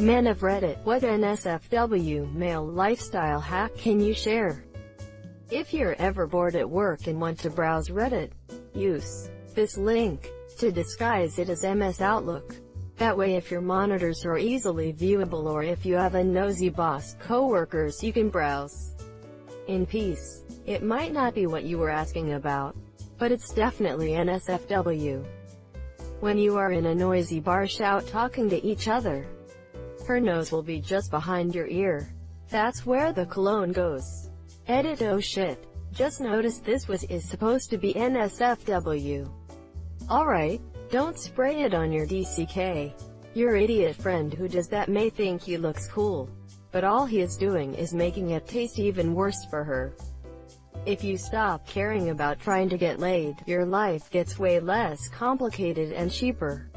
Men of Reddit, what NSFW male lifestyle hack can you share? If you're ever bored at work and want to browse Reddit, use this link to disguise it as MS Outlook. That way, if your monitors are easily viewable or if you have a nosy boss coworkers, you can browse in peace. It might not be what you were asking about, but it's definitely NSFW. When you are in a noisy bar shout talking to each other, her nose will be just behind your ear. That's where the cologne goes. Edit. Oh shit. Just noticed this is supposed to be NSFW. Alright, don't spray it on your DCK. Your idiot friend who does that may think he looks cool, but all he is doing is making it taste even worse for her. If you stop caring about trying to get laid, your life gets way less complicated and cheaper.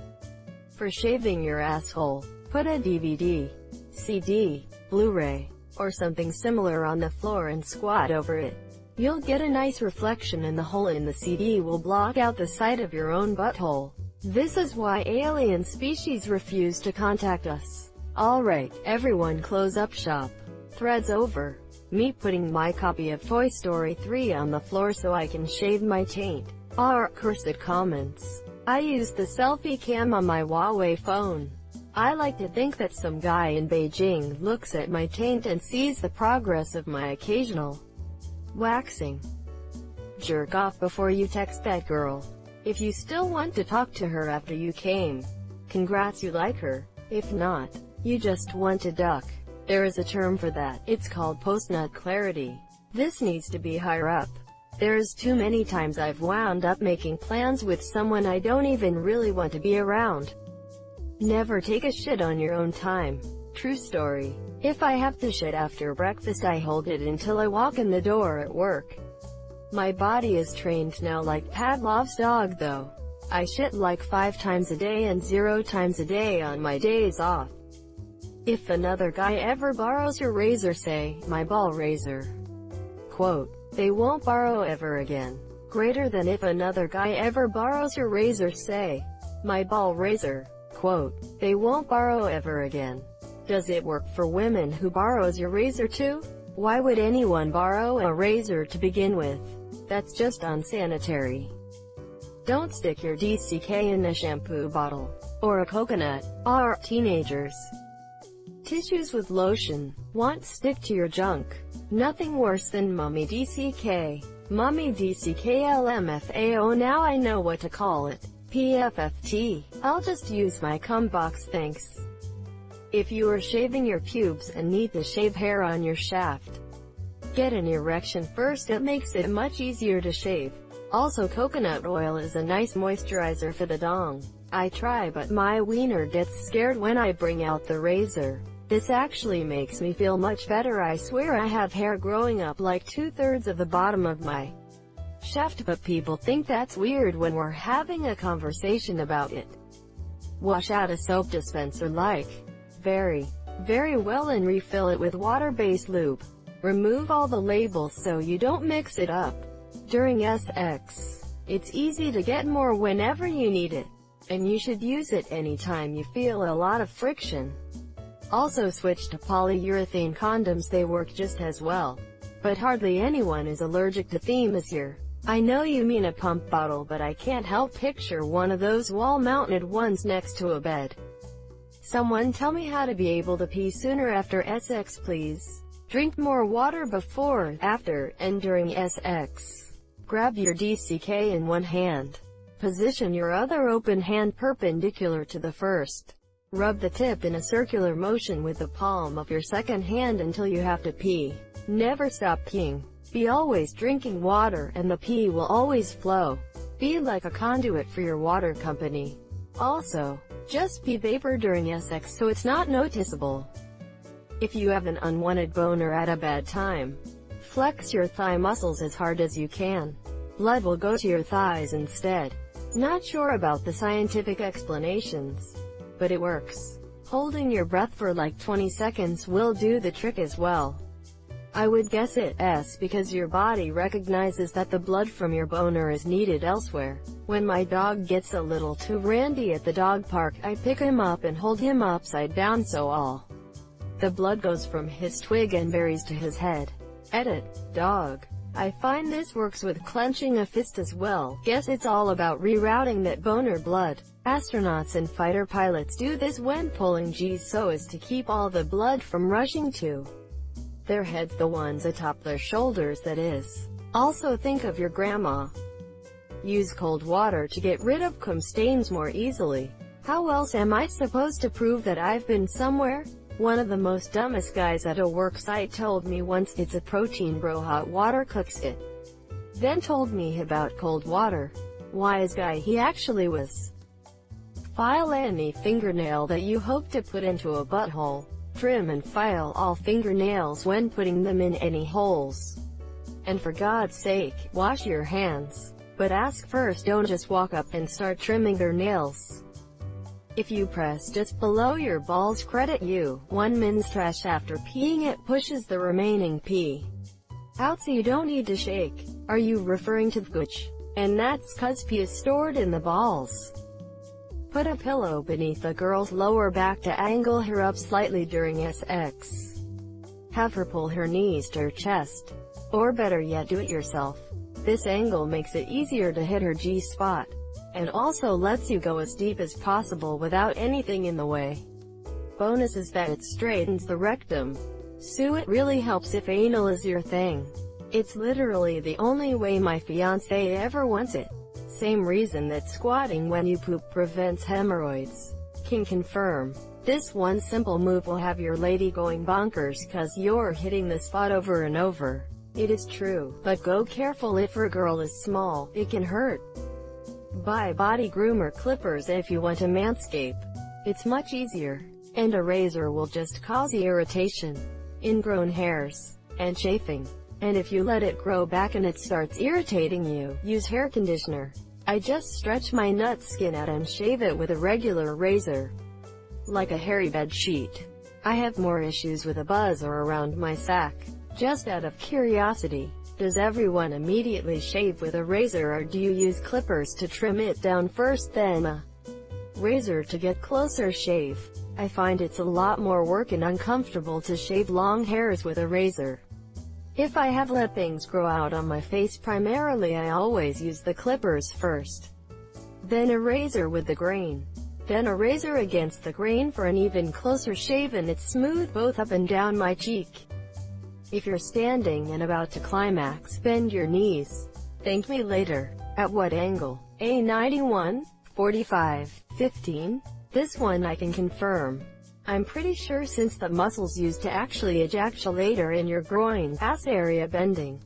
For shaving your asshole, put a DVD, CD, Blu-ray, or something similar on the floor and squat over it. You'll get a nice reflection and the hole in the CD will block out the sight of your own butthole. This is why alien species refuse to contact us. Alright, everyone close up shop. Threads over. Me putting my copy of Toy Story 3 on the floor so I can shave my taint. Cursed comments. I use the selfie cam on my Huawei phone. I like to think that some guy in Beijing looks at my taint and sees the progress of my occasional waxing. Jerk off before you text that girl. If you still want to talk to her after you came, congrats, you like her. If not, you just want to duck. There is a term for that. It's called post-nut clarity. This needs to be higher up. There's too many times I've wound up making plans with someone I don't even really want to be around. Never take a shit on your own time. True story. If I have to shit after breakfast, I hold it until I walk in the door at work. My body is trained now like Pavlov's dog though. I shit like 5 times a day and 0 times a day on my days off. If another guy ever borrows your razor, say, my ball razor. Quote, they won't borrow ever again. Greater than if another guy ever borrows your razor, say, my ball razor. Quote, they won't borrow ever again. Does it work for women who borrows your razor too? Why would anyone borrow a razor to begin with? That's just unsanitary. Don't stick your DCK in a shampoo bottle or a coconut. Teenagers. Tissues with lotion. Wont stick to your junk. Nothing worse than mummy DCK. Mummy DCK LMFAO. Now I know what to call it. PFFT. I'll just use my cum box, thanks. If you are shaving your pubes and need to shave hair on your shaft, get an erection first. It makes it much easier to shave. Also, coconut oil is a nice moisturizer for the dong. I try, but my wiener gets scared when I bring out the razor. This actually makes me feel much better. I swear I have hair growing up like 2/3 of the bottom of my shaft, but people think that's weird when we're having a conversation about it. Wash out a soap dispenser like very well and refill it with water-based lube. Remove all the labels so you don't mix it up. During sex, it's easy to get more whenever you need it, and you should use it anytime you feel a lot of friction. Also, switch to polyurethane condoms. They work just as well, but hardly anyone is allergic to Thermometer. I know you mean a pump bottle, but I can't help picture one of those wall-mounted ones next to a bed. Someone tell me how to be able to pee sooner after sex, please. Drink more water before, after, and during sex. Grab your DCK in one hand. Position your other open hand perpendicular to the first. Rub the tip in a circular motion with the palm of your second hand until you have to pee. Never stop peeing. Be always drinking water, and the pee will always flow. Be like a conduit for your water company. Also, just pee vapor during sex so it's not noticeable. If you have an unwanted boner at a bad time, flex your thigh muscles as hard as you can. Blood will go to your thighs instead. Not sure about the scientific explanations, but it works. Holding your breath for like 20 seconds will do the trick as well. I would guess it's because your body recognizes that the blood from your boner is needed elsewhere. When my dog gets a little too randy at the dog park, I pick him up and hold him upside down so all the blood goes from his twig and berries to his head. Edit. Dog. I find this works with clenching a fist as well. Guess it's all about rerouting that boner blood. Astronauts and fighter pilots do this when pulling G's so as to keep all the blood from rushing to their heads, the ones atop their shoulders, that is. Also think of your grandma. Use cold water to get rid of cum stains more easily. How else am I supposed to prove that I've been somewhere? One of the most dumbest guys at a work site told me once, "It's a protein bro, hot water cooks it." Then told me about cold water. Wise guy he actually was. File any fingernail that you hope to put into a butthole. Trim and file all fingernails when putting them in any holes. And for God's sake, wash your hands. But ask first, don't just walk up and start trimming their nails. If you press just below your balls, credit you. 1 min's trash after peeing, it pushes the remaining pee out so you don't need to shake. Are you referring to the gooch? And that's 'cause pee is stored in the balls. Put a pillow beneath a girl's lower back to angle her up slightly during sex. Have her pull her knees to her chest. Or better yet, do it yourself. This angle makes it easier to hit her G-spot, and also lets you go as deep as possible without anything in the way. Bonus is that it straightens the rectum. So it really helps if anal is your thing. It's literally the only way my fiancé ever wants it. Same reason that squatting when you poop prevents hemorrhoids. Can confirm. This one simple move will have your lady going bonkers 'cause you're hitting the spot over and over. It is true, but go careful if your girl is small, it can hurt. Buy body groomer clippers if you want to manscape. It's much easier. And a razor will just cause irritation, ingrown hairs, and chafing. And if you let it grow back and it starts irritating you, use hair conditioner. I just stretch my nut skin out and shave it with a regular razor, like a hairy bed sheet. I have more issues with a buzz or around my sack. Just out of curiosity, does everyone immediately shave with a razor, or do you use clippers to trim it down first then a razor to get closer shave? I find it's a lot more work and uncomfortable to shave long hairs with a razor. If I have let things grow out on my face primarily, I always use the clippers first, then a razor with the grain, then a razor against the grain for an even closer shave, and it's smooth both up and down my cheek. If you're standing and about to climax, bend your knees. Thank me later. At what angle? A91, 45, 15? This one I can confirm. I'm pretty sure, since the muscles used to actually ejaculate are in your groin, ass area bending.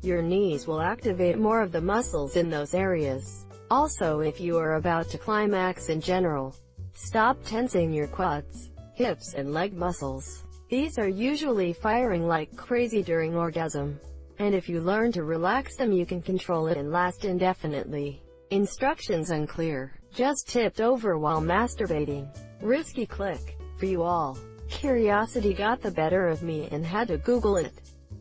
Your knees will activate more of the muscles in those areas. Also, if you are about to climax in general, stop tensing your quads, hips, and leg muscles. These are usually firing like crazy during orgasm. And if you learn to relax them, you can control it and last indefinitely. Instructions unclear. Just tipped over while masturbating. Risky click. For you all. Curiosity got the better of me and had to Google it.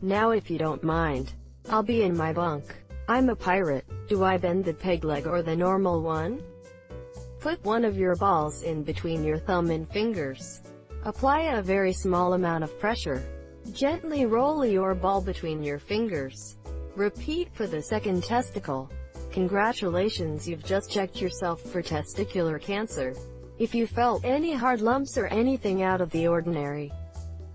Now if you don't mind, I'll be in my bunk. I'm a pirate. Do I bend the peg leg or the normal one? Put one of your balls in between your thumb and fingers. Apply a very small amount of pressure. Gently roll your ball between your fingers. Repeat for the second testicle. Congratulations, you've just checked yourself for testicular cancer. If you felt any hard lumps or anything out of the ordinary,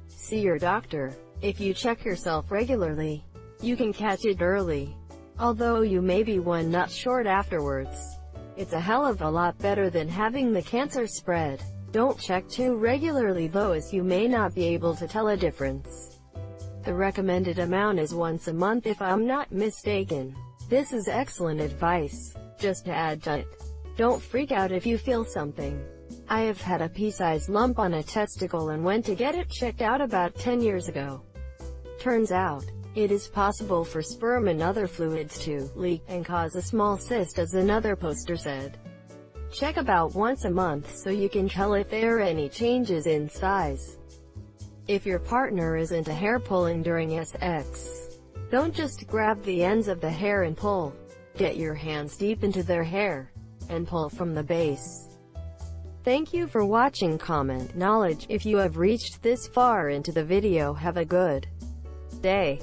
see your doctor. If you check yourself regularly, you can catch it early, although you may be one nut short afterwards. It's a hell of a lot better than having the cancer spread. Don't check too regularly though, as you may not be able to tell a difference. The recommended amount is once a month if I'm not mistaken. This is excellent advice. Just to add to it, don't freak out if you feel something. I have had a pea-sized lump on a testicle and went to get it checked out about 10 years ago. Turns out, it is possible for sperm and other fluids to leak and cause a small cyst, as another poster said. Check about once a month so you can tell if there are any changes in size. If your partner is into hair pulling during sex, don't just grab the ends of the hair and pull. Get your hands deep into their hair and pull from the base. Thank you for watching. Comment knowledge if you have reached this far into the video. Have a good day.